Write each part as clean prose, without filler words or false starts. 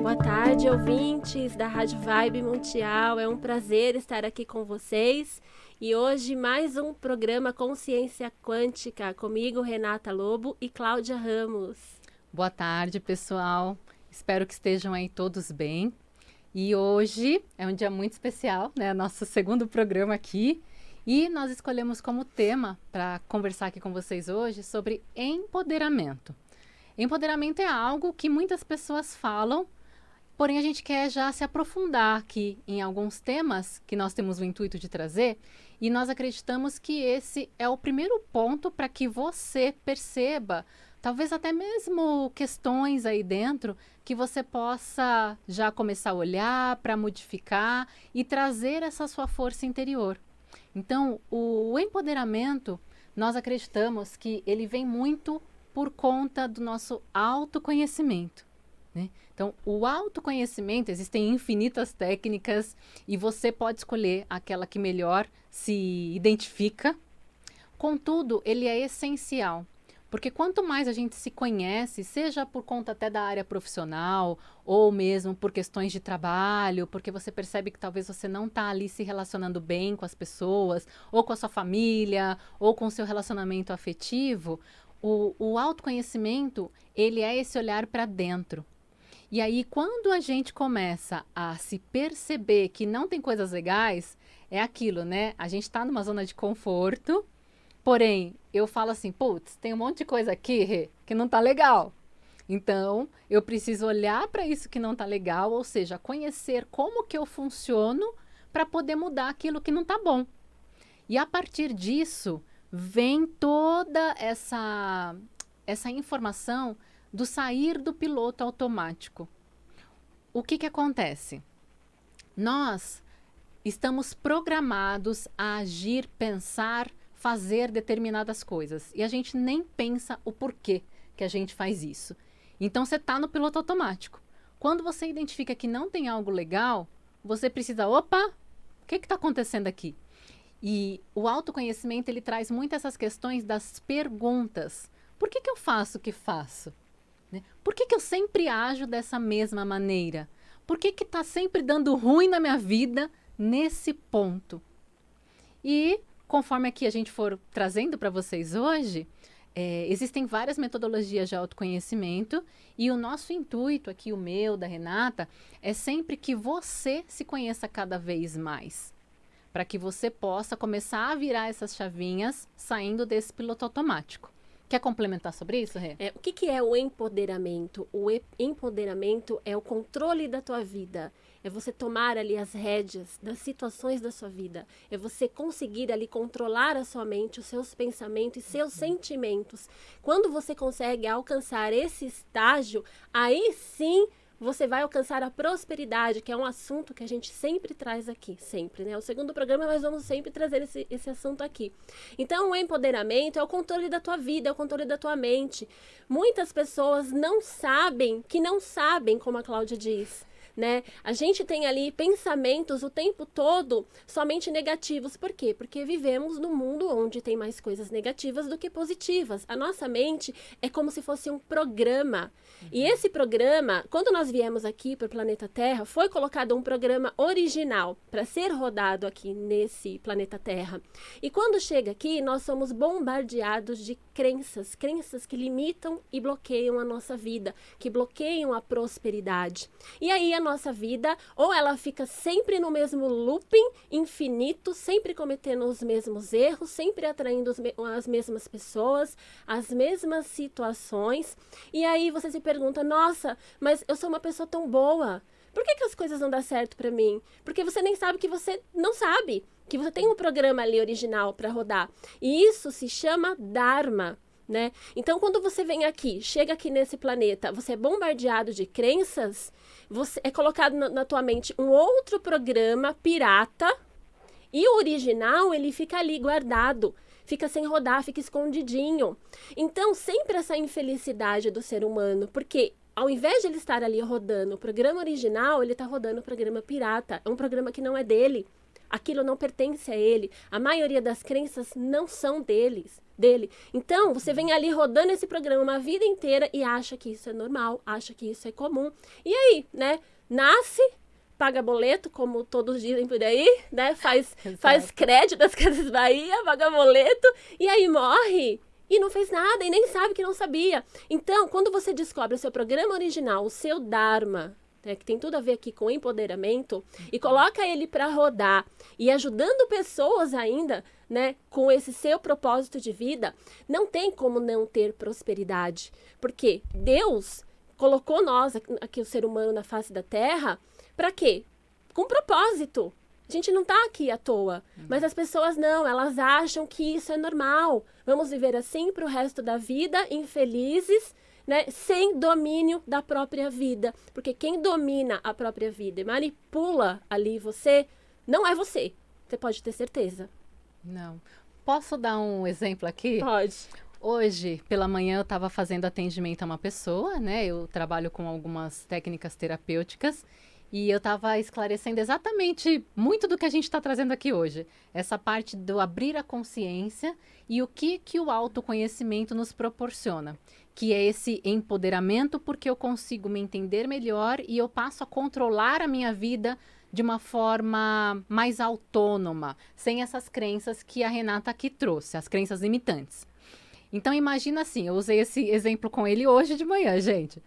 Boa tarde, ouvintes da Rádio Vibe Mundial. É um prazer estar aqui com vocês. E hoje mais um programa Consciência Quântica, comigo, Renata Lobo e Cláudia Ramos. Boa tarde, pessoal. Espero que estejam aí todos bem. E hoje é um dia muito especial, né? Nosso segundo programa aqui. E nós escolhemos como tema para conversar aqui com vocês hoje sobre empoderamento. Empoderamento é algo que muitas pessoas falam, porém a gente quer já se aprofundar aqui em alguns temas que nós temos o intuito de trazer, e nós acreditamos que esse é o primeiro ponto para que você perceba, talvez até mesmo questões aí dentro, que você possa já começar a olhar para modificar e trazer essa sua força interior. Então, o empoderamento, nós acreditamos que ele vem muito por conta do nosso autoconhecimento, né? Então, o autoconhecimento, existem infinitas técnicas e você pode escolher aquela que melhor se identifica. Contudo, ele é essencial, porque quanto mais a gente se conhece, seja por conta até da área profissional ou mesmo por questões de trabalho, porque você percebe que talvez você não está ali se relacionando bem com as pessoas, ou com a sua família, ou com o seu relacionamento afetivo, o autoconhecimento, ele é esse olhar para dentro. E aí, quando a gente começa a se perceber que não tem coisas legais, é aquilo, né? A gente está numa zona de conforto, porém, eu falo assim, putz, tem um monte de coisa aqui, Rê, que não tá legal. Então, eu preciso olhar para isso que não tá legal, ou seja, conhecer como que eu funciono para poder mudar aquilo que não tá bom. E a partir disso, vem toda essa informação do sair do piloto automático. O que acontece? Nós estamos programados a agir, pensar, fazer determinadas coisas. E a gente nem pensa o porquê que a gente faz isso. Então, você está no piloto automático. Quando você identifica que não tem algo legal, você precisa, opa, o que está acontecendo aqui? E o autoconhecimento, ele traz muito essas questões das perguntas. Por que eu faço o que faço? Né? Por que eu sempre ajo dessa mesma maneira? Por que está sempre dando ruim na minha vida nesse ponto? E conforme aqui a gente for trazendo para vocês hoje, existem várias metodologias de autoconhecimento e o nosso intuito aqui, o meu, da Renata, é sempre que você se conheça cada vez mais, para que você possa começar a virar essas chavinhas saindo desse piloto automático. Quer complementar sobre isso, Rê? O que é o empoderamento? Empoderamento é o controle da tua vida. É você tomar ali as rédeas das situações da sua vida. É você conseguir ali controlar a sua mente, os seus pensamentos e seus sentimentos. Quando você consegue alcançar esse estágio, aí sim você vai alcançar a prosperidade, que é um assunto que a gente sempre traz aqui, sempre, né? O segundo programa nós vamos sempre trazer esse assunto aqui. Então, o empoderamento é o controle da tua vida, é o controle da tua mente. Muitas pessoas não sabem, como a Cláudia diz, né? A gente tem ali pensamentos o tempo todo somente negativos. Por quê? Porque vivemos num mundo onde tem mais coisas negativas do que positivas. A nossa mente é como se fosse um programa. E esse programa, quando nós viemos aqui para o planeta Terra, foi colocado um programa original para ser rodado aqui nesse planeta Terra. E quando chega aqui, nós somos bombardeados de crenças que limitam e bloqueiam a nossa vida, que bloqueiam a prosperidade. E aí a nossa vida, ou ela fica sempre no mesmo looping infinito, sempre cometendo os mesmos erros, sempre atraindo as mesmas pessoas, as mesmas situações. E aí você se pergunta, nossa, mas eu sou uma pessoa tão boa. Por que as coisas não dão certo para mim? Porque você nem sabe que você não sabe, que você tem um programa ali original para rodar. E isso se chama Dharma. Né? Então, quando você vem aqui, chega aqui nesse planeta, você é bombardeado de crenças, você é colocado na tua mente um outro programa pirata, e o original, ele fica ali guardado, fica sem rodar, fica escondidinho. Então, sempre essa infelicidade do ser humano, porque ao invés de ele estar ali rodando o programa original, ele está rodando o programa pirata, é um programa que não é dele. Aquilo não pertence a ele. A maioria das crenças não são dele. Então, você vem ali rodando esse programa uma vida inteira e acha que isso é normal, acha que isso é comum. E aí, né? Nasce, paga boleto, como todos dizem por aí, né? Faz crédito das Casas Bahia, paga boleto, e aí morre e não fez nada, e nem sabe que não sabia. Então, quando você descobre o seu programa original, o seu Dharma, né, que tem tudo a ver aqui com empoderamento, e coloca ele para rodar, e ajudando pessoas ainda, né, com esse seu propósito de vida, não tem como não ter prosperidade. Porque Deus colocou nós, aqui o ser humano na face da Terra, para quê? Com propósito. A gente não está aqui à toa. Mas as pessoas não, elas acham que isso é normal. Vamos viver assim para o resto da vida, infelizes, né, sem domínio da própria vida. Porque quem domina a própria vida e manipula ali você, não é você. Você pode ter certeza. Não. Posso dar um exemplo aqui? Pode. Hoje, pela manhã, eu estava fazendo atendimento a uma pessoa, né? Eu trabalho com algumas técnicas terapêuticas e eu estava esclarecendo exatamente muito do que a gente está trazendo aqui hoje. Essa parte do abrir a consciência e o que o autoconhecimento nos proporciona. Que é esse empoderamento porque eu consigo me entender melhor e eu passo a controlar a minha vida de uma forma mais autônoma, sem essas crenças que a Renata aqui trouxe, as crenças limitantes. Então, imagina assim, eu usei esse exemplo com ele hoje de manhã, gente.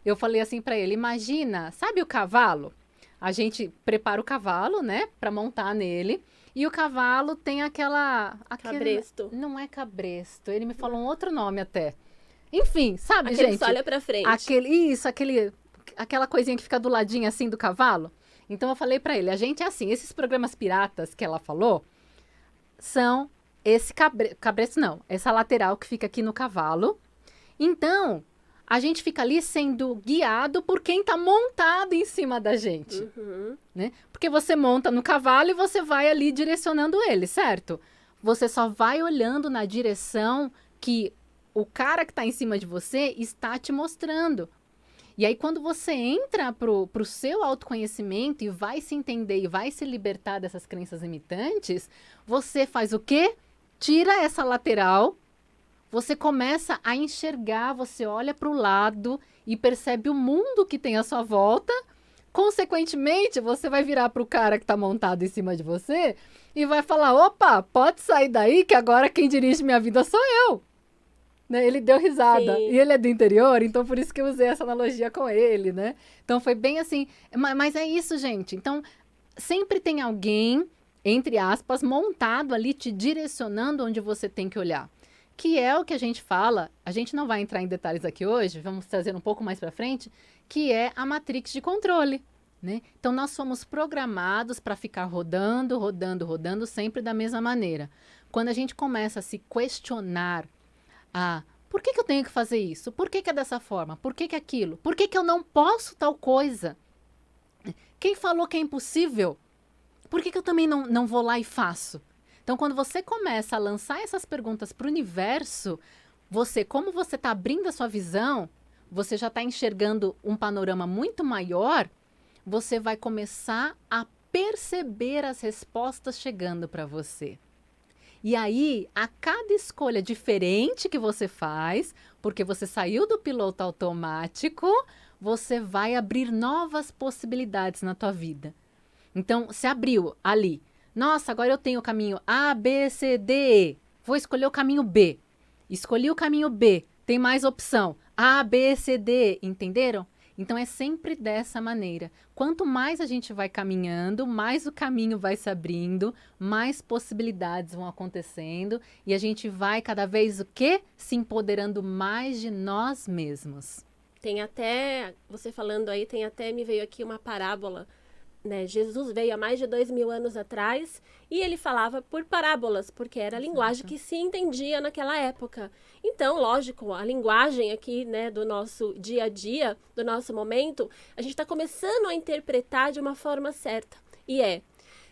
Eu falei assim para ele, imagina, sabe o cavalo? A gente prepara o cavalo, né, para montar nele, e o cavalo tem Cabresto. Não é cabresto, ele me falou um outro nome até. Enfim, sabe, Aquele gente? que olha pra frente. Aquela coisinha que fica do ladinho assim do cavalo. Então eu falei pra ele, a gente é assim, esses programas piratas que ela falou, são esse cabresto não, essa lateral que fica aqui no cavalo. Então, a gente fica ali sendo guiado por quem tá montado em cima da gente. Né? Porque você monta no cavalo e você vai ali direcionando ele, certo? Você só vai olhando na direção que o cara que tá em cima de você está te mostrando. E aí, quando você entra pro seu autoconhecimento e vai se entender e vai se libertar dessas crenças limitantes, você faz o quê? Tira essa lateral, você começa a enxergar, você olha para o lado e percebe o mundo que tem à sua volta. Consequentemente, você vai virar para o cara que está montado em cima de você e vai falar, opa, pode sair daí que agora quem dirige minha vida sou eu. Né? Ele deu risada. Sim. E ele é do interior, então por isso que eu usei essa analogia com ele, né? Então foi bem assim. Mas é isso, gente. Então, sempre tem alguém, entre aspas, montado ali, te direcionando onde você tem que olhar. Que é o que a gente fala, a gente não vai entrar em detalhes aqui hoje, vamos trazer um pouco mais para frente, que é a matrix de controle. Né? Então, nós somos programados para ficar rodando, sempre da mesma maneira. Quando a gente começa a se questionar, por que eu tenho que fazer isso? Por que é dessa forma? Por que aquilo? Por que eu não posso tal coisa? Quem falou que é impossível? Por que eu também não vou lá e faço? Então, quando você começa a lançar essas perguntas para o universo, como você está abrindo a sua visão, você já está enxergando um panorama muito maior, você vai começar a perceber as respostas chegando para você. E aí, a cada escolha diferente que você faz, porque você saiu do piloto automático, você vai abrir novas possibilidades na tua vida. Então, se abriu ali. Nossa, agora eu tenho o caminho A, B, C, D, E. Vou escolher o caminho B. Escolhi o caminho B. Tem mais opção. A, B, C, D, E. Entenderam? Então, é sempre dessa maneira. Quanto mais a gente vai caminhando, mais o caminho vai se abrindo, mais possibilidades vão acontecendo e a gente vai cada vez o quê? Se empoderando mais de nós mesmos. Tem até, você falando aí, me veio aqui uma parábola, né? Jesus veio há mais de 2000 anos atrás e ele falava por parábolas, porque era a linguagem que se entendia naquela época. Então, lógico, a linguagem aqui, né, do nosso dia a dia, do nosso momento, a gente está começando a interpretar de uma forma certa. E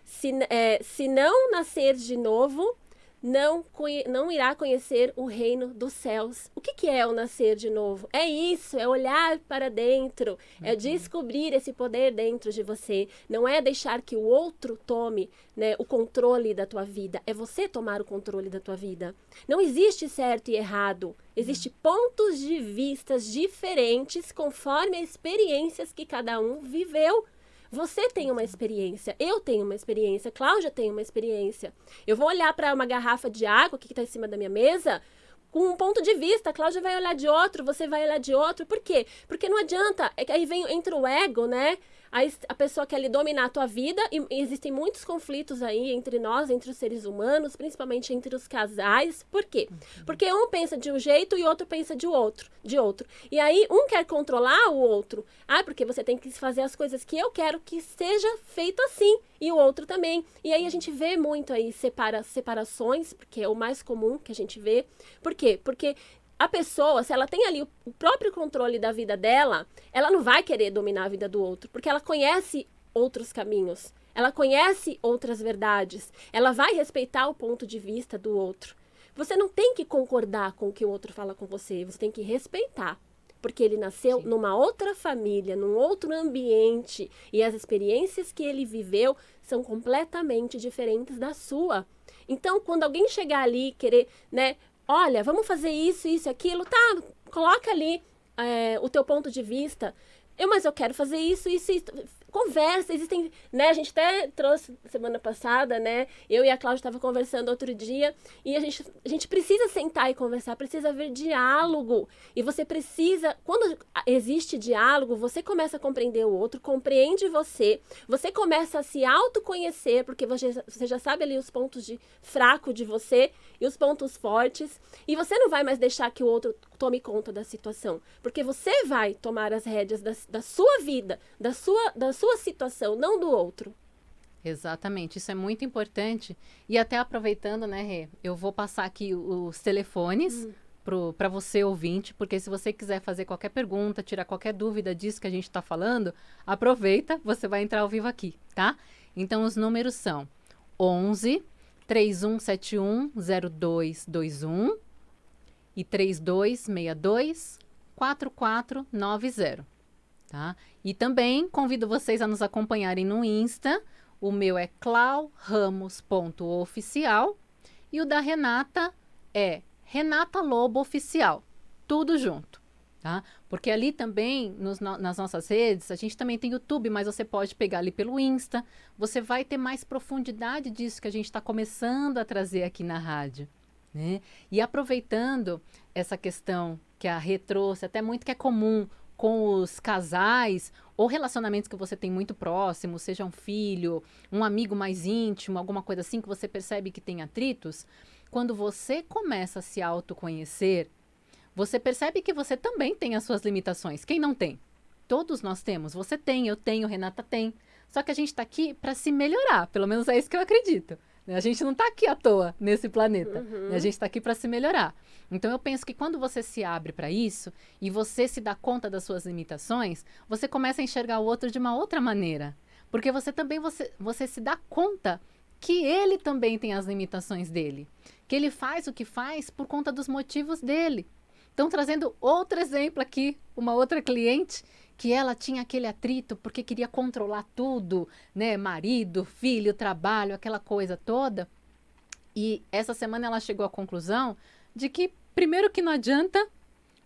se não nascer de novo, não irá conhecer o reino dos céus. O que é o nascer de novo? É isso, é olhar para dentro, é descobrir esse poder dentro de você. Não é deixar que o outro tome, né, o controle da tua vida, é você tomar o controle da tua vida. Não existe certo e errado, existem pontos de vistas diferentes conforme as experiências que cada um viveu. Você tem uma experiência, eu tenho uma experiência, Cláudia tem uma experiência. Eu vou olhar para uma garrafa de água que está em cima da minha mesa com um ponto de vista, a Cláudia vai olhar de outro, você vai olhar de outro. Por quê? Porque não adianta, aí entra o ego, né? Aí a pessoa quer lhe dominar a tua vida e existem muitos conflitos aí entre nós, entre os seres humanos, principalmente entre os casais. Por quê? Porque um pensa de um jeito e o outro pensa de outro. E aí um quer controlar o outro. Ah, porque você tem que fazer as coisas que eu quero que seja feito assim. E o outro também. E aí a gente vê muito aí separações, porque é o mais comum que a gente vê. Por quê? Porque a pessoa, se ela tem ali o próprio controle da vida dela, ela não vai querer dominar a vida do outro, porque ela conhece outros caminhos, ela conhece outras verdades, ela vai respeitar o ponto de vista do outro. Você não tem que concordar com o que o outro fala com você, você tem que respeitar, porque ele nasceu numa outra família, num outro ambiente, e as experiências que ele viveu são completamente diferentes da sua. Então, quando alguém chegar ali e querer, né, olha, vamos fazer isso, aquilo, tá, coloca ali o teu ponto de vista. Mas eu quero fazer isso. Conversa, existem, né, a gente até trouxe semana passada, né, eu e a Cláudia estava conversando outro dia, e a gente precisa sentar e conversar, precisa haver diálogo, e você precisa, quando existe diálogo, você começa a compreender o outro, compreende você começa a se autoconhecer, porque você já sabe ali os pontos de fraco de você, e os pontos fortes, e você não vai mais deixar que o outro tome conta da situação, porque você vai tomar as rédeas da sua vida, da sua situação, não do outro. Exatamente, isso é muito importante. E até aproveitando, né, Rê, eu vou passar aqui os telefones para você, ouvinte, porque se você quiser fazer qualquer pergunta, tirar qualquer dúvida disso que a gente está falando, aproveita, você vai entrar ao vivo aqui, tá? Então, os números são 11 3171 0221 e 3262 4490. Tá? E também convido vocês a nos acompanharem no Insta. O meu é clauramos.oficial e o da Renata é Renata Lobo Oficial. Tudo junto, tá? Porque ali também, nas nossas redes, a gente também tem YouTube, mas você pode pegar ali pelo Insta. Você vai ter mais profundidade disso que a gente está começando a trazer aqui na rádio, né? E aproveitando essa questão que a Rê trouxe, até muito que é comum com os casais ou relacionamentos que você tem muito próximos, seja um filho, um amigo mais íntimo, alguma coisa assim que você percebe que tem atritos, quando você começa a se autoconhecer, você percebe que você também tem as suas limitações. Quem não tem? Todos nós temos. Você tem, eu tenho, Renata tem. Só que a gente está aqui para se melhorar, pelo menos é isso que eu acredito. A gente não está aqui à toa nesse planeta. A gente está aqui para se melhorar. Então, eu penso que quando você se abre para isso e você se dá conta das suas limitações, você começa a enxergar o outro de uma outra maneira. Porque você também você se dá conta que ele também tem as limitações dele. Que ele faz o que faz por conta dos motivos dele. Então, trazendo outro exemplo aqui, uma outra cliente que ela tinha aquele atrito porque queria controlar tudo, né? Marido, filho, trabalho, aquela coisa toda. E essa semana ela chegou à conclusão de que, primeiro, que não adianta,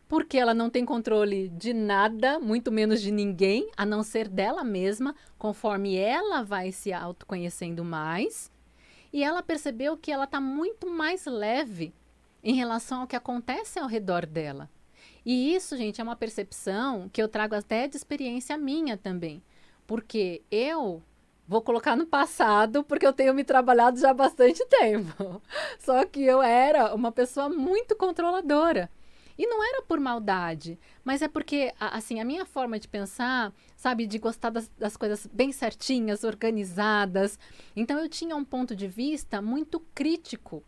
porque ela não tem controle de nada, muito menos de ninguém, a não ser dela mesma, conforme ela vai se autoconhecendo mais. E ela percebeu que ela está muito mais leve em relação ao que acontece ao redor dela. E isso, gente, é uma percepção que eu trago até de experiência minha também. Porque eu vou colocar no passado, porque eu tenho me trabalhado já há bastante tempo. Só que eu era uma pessoa muito controladora. E não era por maldade, mas é porque, assim, a minha forma de pensar, sabe, de gostar das coisas bem certinhas, organizadas. Então, eu tinha um ponto de vista muito crítico,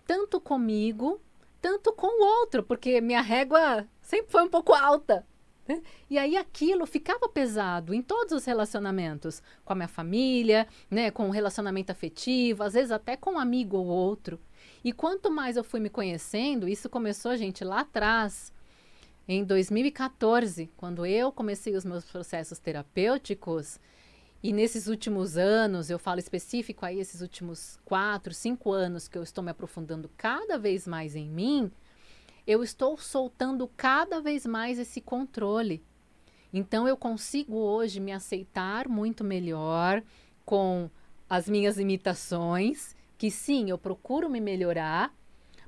tanto comigo, tanto com o outro, porque minha régua sempre foi um pouco alta, E aí aquilo ficava pesado em todos os relacionamentos, com a minha família, né, com o relacionamento afetivo, às vezes até com um amigo ou outro. E quanto mais eu fui me conhecendo, isso começou, gente, lá atrás, em 2014, quando eu comecei os meus processos terapêuticos, e nesses últimos anos, eu falo específico aí, esses últimos 4, 5 anos que eu estou me aprofundando cada vez mais em mim, eu estou soltando cada vez mais esse controle. Então, eu consigo hoje me aceitar muito melhor com as minhas limitações, que sim, eu procuro me melhorar,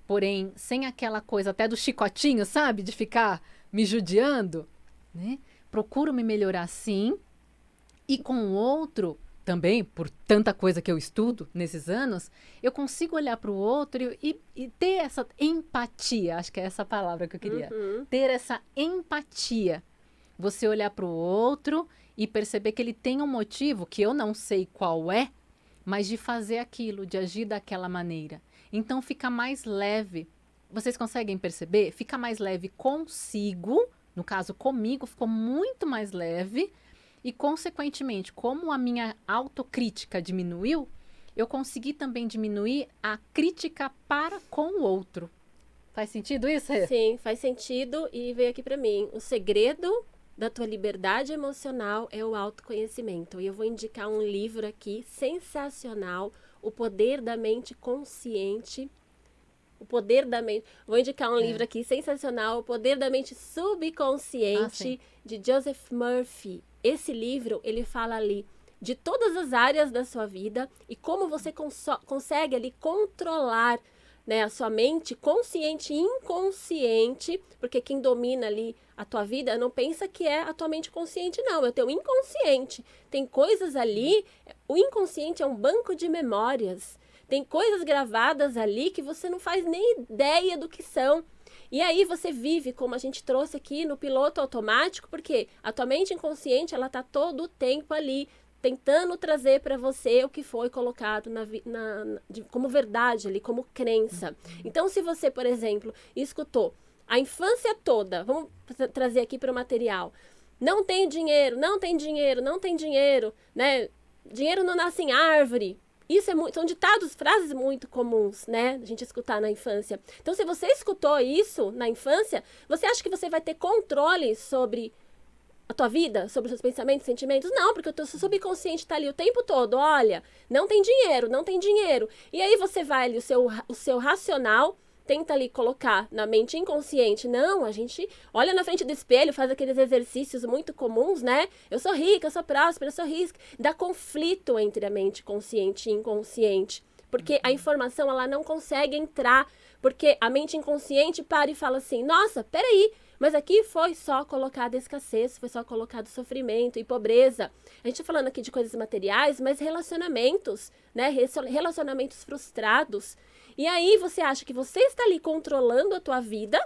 porém, sem aquela coisa até do chicotinho, sabe? De ficar me judiando, né? Procuro me melhorar sim. E com o outro, também, por tanta coisa que eu estudo nesses anos, eu consigo olhar para o outro e ter essa empatia. Acho que é essa palavra que eu queria. Ter essa empatia. Você olhar para o outro e perceber que ele tem um motivo, que eu não sei qual é, mas de fazer aquilo, de agir daquela maneira. Então fica mais leve. Vocês conseguem perceber? Fica mais leve consigo, no caso comigo, ficou muito mais leve. E, consequentemente, como a minha autocrítica diminuiu, eu consegui também diminuir a crítica para com o outro. Faz sentido isso, Rê? Sim, faz sentido e veio aqui para mim. O segredo da tua liberdade emocional é o autoconhecimento. E eu vou indicar um livro aqui sensacional, O Poder da Mente Consciente. O Poder da Mente. Vou indicar um livro aqui sensacional, O Poder da Mente Subconsciente, de Joseph Murphy. Esse livro, ele fala ali de todas as áreas da sua vida e como você consegue ali controlar, né, a sua mente consciente e inconsciente, porque quem domina ali a tua vida não pensa que é a tua mente consciente, não, é o teu inconsciente. Tem coisas ali, o inconsciente é um banco de memórias, tem coisas gravadas ali que você não faz nem ideia do que são. E aí você vive, como a gente trouxe aqui, no piloto automático, porque a tua mente inconsciente, ela tá todo o tempo ali, tentando trazer para você o que foi colocado como verdade ali, como crença. Então, se você, por exemplo, escutou a infância toda, vamos trazer aqui para o material, não tem dinheiro, não tem dinheiro, não tem dinheiro, né? Dinheiro não nasce em árvore. Isso são ditados, frases muito comuns, né? A gente escutar na infância. Então, se você escutou isso na infância, você acha que você vai ter controle sobre a tua vida, sobre os seus pensamentos, sentimentos? Não, porque o teu subconsciente está ali o tempo todo. Olha, não tem dinheiro, não tem dinheiro. E aí você vai ali, o seu racional tenta ali colocar na mente inconsciente. Não, a gente olha na frente do espelho, faz aqueles exercícios muito comuns, né? Eu sou rica, eu sou próspera, eu sou rica. Dá conflito entre a mente consciente e inconsciente. Porque a informação, ela não consegue entrar. Porque a mente inconsciente para e fala assim, nossa, peraí, mas aqui foi só colocada escassez, foi só colocado sofrimento e pobreza. A gente está falando aqui de coisas materiais, mas relacionamentos, né? Relacionamentos frustrados. E aí você acha que você está ali controlando a tua vida,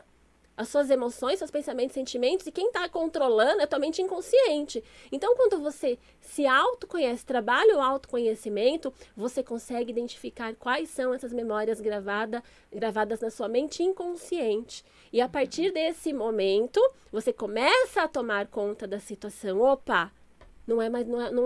as suas emoções, seus pensamentos, sentimentos, e quem está controlando é a tua mente inconsciente. Então, quando você se autoconhece, trabalha o autoconhecimento, você consegue identificar quais são essas memórias gravadas na sua mente inconsciente. E a partir desse momento, você começa a tomar conta da situação. Opa, não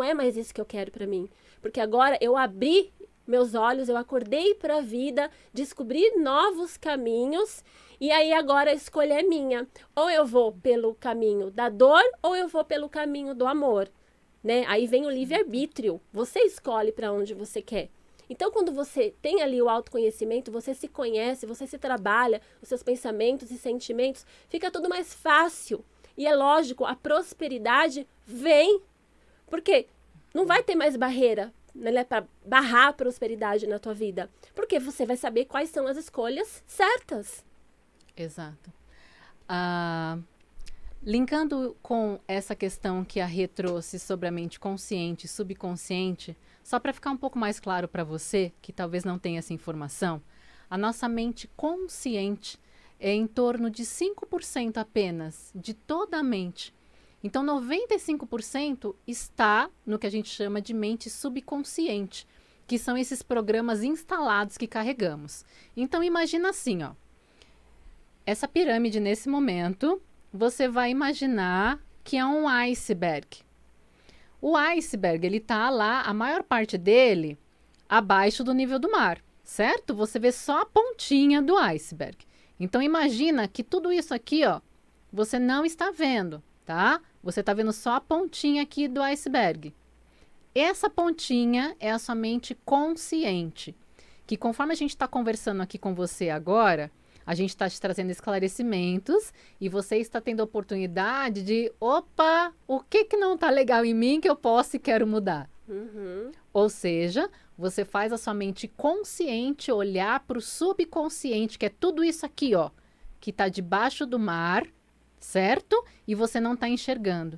é mais isso que eu quero para mim. Porque agora eu abri meus olhos, eu acordei para a vida, descobri novos caminhos, e aí agora a escolha é minha. Ou eu vou pelo caminho da dor, ou eu vou pelo caminho do amor, né? Aí vem o livre-arbítrio. Você escolhe para onde você quer. Então, quando você tem ali o autoconhecimento, você se conhece, você se trabalha, os seus pensamentos e sentimentos, fica tudo mais fácil. E é lógico, a prosperidade vem. Porque não vai ter mais barreira, né, para barrar a prosperidade na tua vida. Porque você vai saber quais são as escolhas certas. Exato. Linkando com essa questão que a Rê trouxe sobre a mente consciente e subconsciente, só para ficar um pouco mais claro para você, que talvez não tenha essa informação, a nossa mente consciente é em torno de 5% apenas de toda a mente. Então, 95% está no que a gente chama de mente subconsciente, que são esses programas instalados que carregamos. Então, imagina assim, ó. Essa pirâmide, nesse momento, você vai imaginar que é um iceberg. O iceberg, ele tá lá, a maior parte dele, abaixo do nível do mar, certo? Você vê só a pontinha do iceberg. Então, imagina que tudo isso aqui, ó, você não está vendo, tá? Você está vendo só a pontinha aqui do iceberg. Essa pontinha é a sua mente consciente, que conforme a gente está conversando aqui com você agora, a gente está te trazendo esclarecimentos e você está tendo a oportunidade de, opa, o que não está legal em mim que eu posso e quero mudar? Ou seja, você faz a sua mente consciente olhar para o subconsciente, que é tudo isso aqui, ó, que está debaixo do mar, certo? E você não está enxergando.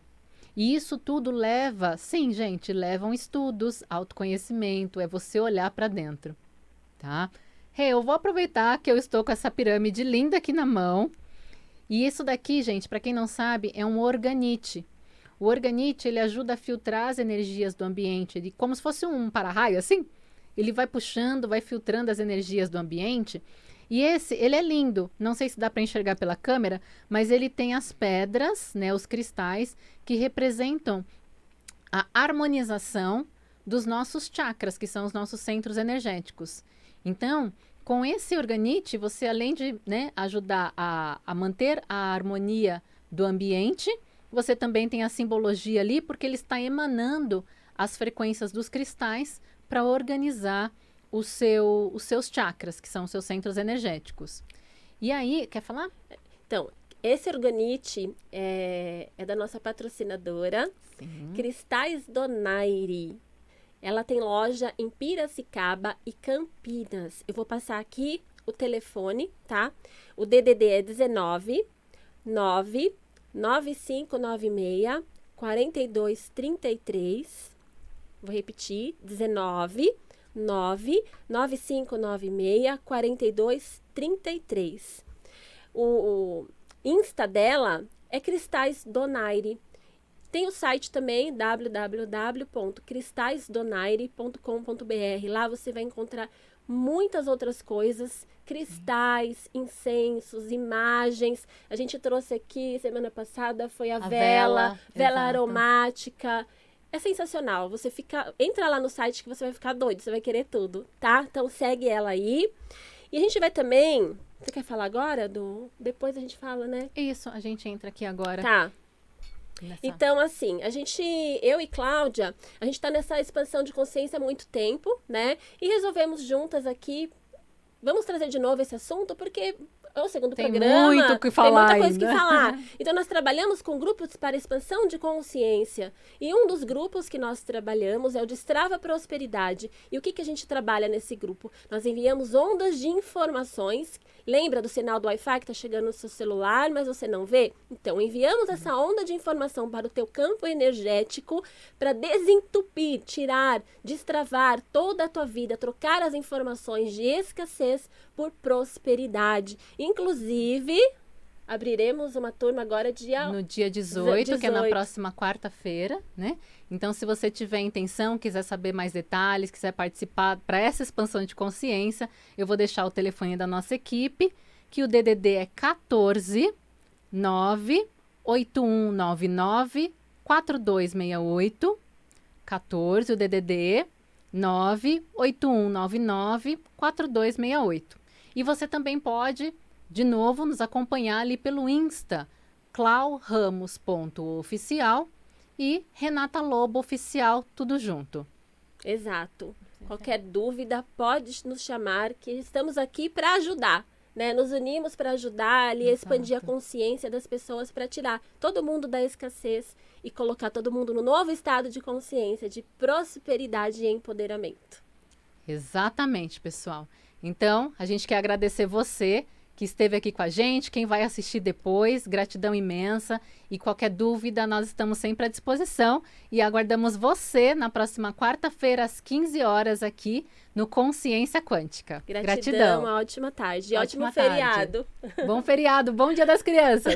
E isso tudo leva, sim, gente, levam estudos, autoconhecimento, é você olhar para dentro, tá? Eu vou aproveitar que eu estou com essa pirâmide linda aqui na mão. E isso daqui, gente, para quem não sabe, é um organite. O organite, ele ajuda a filtrar as energias do ambiente, ele, como se fosse um para-raio, assim. Ele vai puxando, vai filtrando as energias do ambiente. E ele é lindo. Não sei se dá para enxergar pela câmera, mas ele tem as pedras, né, os cristais, que representam a harmonização dos nossos chakras, que são os nossos centros energéticos. Então, com esse organite, você além de, né, ajudar a manter a harmonia do ambiente, você também tem a simbologia ali, porque ele está emanando as frequências dos cristais para organizar os seus chakras, que são os seus centros energéticos. E aí, quer falar? Então, esse organite é da nossa patrocinadora, Sim. Cristais Donaire. Ela tem loja em Piracicaba e Campinas. Eu vou passar aqui o telefone, tá? O DDD é 19 99596 4233. Vou repetir, 19 99596 4233. O Insta dela é Cristais Donaire. Tem o site também, www.cristalsdonaire.com.br. Lá você vai encontrar muitas outras coisas, cristais, incensos, imagens. A gente trouxe aqui, semana passada, foi a vela aromática. É sensacional. Você entra lá no site que você vai ficar doido, você vai querer tudo, tá? Então segue ela aí. E a gente vai também... Você quer falar agora? Depois a gente fala, né? Isso, a gente entra aqui agora. Tá. Então, assim, eu e Cláudia, a gente tá nessa expansão de consciência há muito tempo, né? E resolvemos juntas aqui, vamos trazer de novo esse assunto, porque é o segundo programa. Tem muito o que falar. Tem muita coisa que falar. Então, nós trabalhamos com grupos para expansão de consciência. E um dos grupos que nós trabalhamos é o Destrava Prosperidade. E o que a gente trabalha nesse grupo? Nós enviamos ondas de informações. Lembra do sinal do Wi-Fi que está chegando no seu celular, mas você não vê? Então, enviamos essa onda de informação para o teu campo energético para desentupir, tirar, destravar toda a tua vida, trocar as informações de escassez por prosperidade. Inclusive, abriremos uma turma agora no dia 18, que é na próxima quarta-feira, né? Então, se você tiver intenção, quiser saber mais detalhes, quiser participar para essa expansão de consciência, eu vou deixar o telefone da nossa equipe, que o DDD é 14 98199 4268. 14, o DDD 98199 4268. E você também pode, de novo, nos acompanhar ali pelo Insta, clauramos.oficial e Renata Lobo Oficial, tudo junto. Exato. Qualquer dúvida, pode nos chamar, que estamos aqui para ajudar, né? Nos unimos para ajudar ali a expandir a consciência das pessoas, para tirar todo mundo da escassez e colocar todo mundo no novo estado de consciência, de prosperidade e empoderamento. Exatamente, pessoal. Então, a gente quer agradecer você que esteve aqui com a gente, quem vai assistir depois, gratidão imensa. E qualquer dúvida, nós estamos sempre à disposição. E aguardamos você na próxima quarta-feira, às 15 horas, aqui no Consciência Quântica. Gratidão. Uma ótima tarde. Ótimo feriado. Bom feriado, bom Dia das Crianças.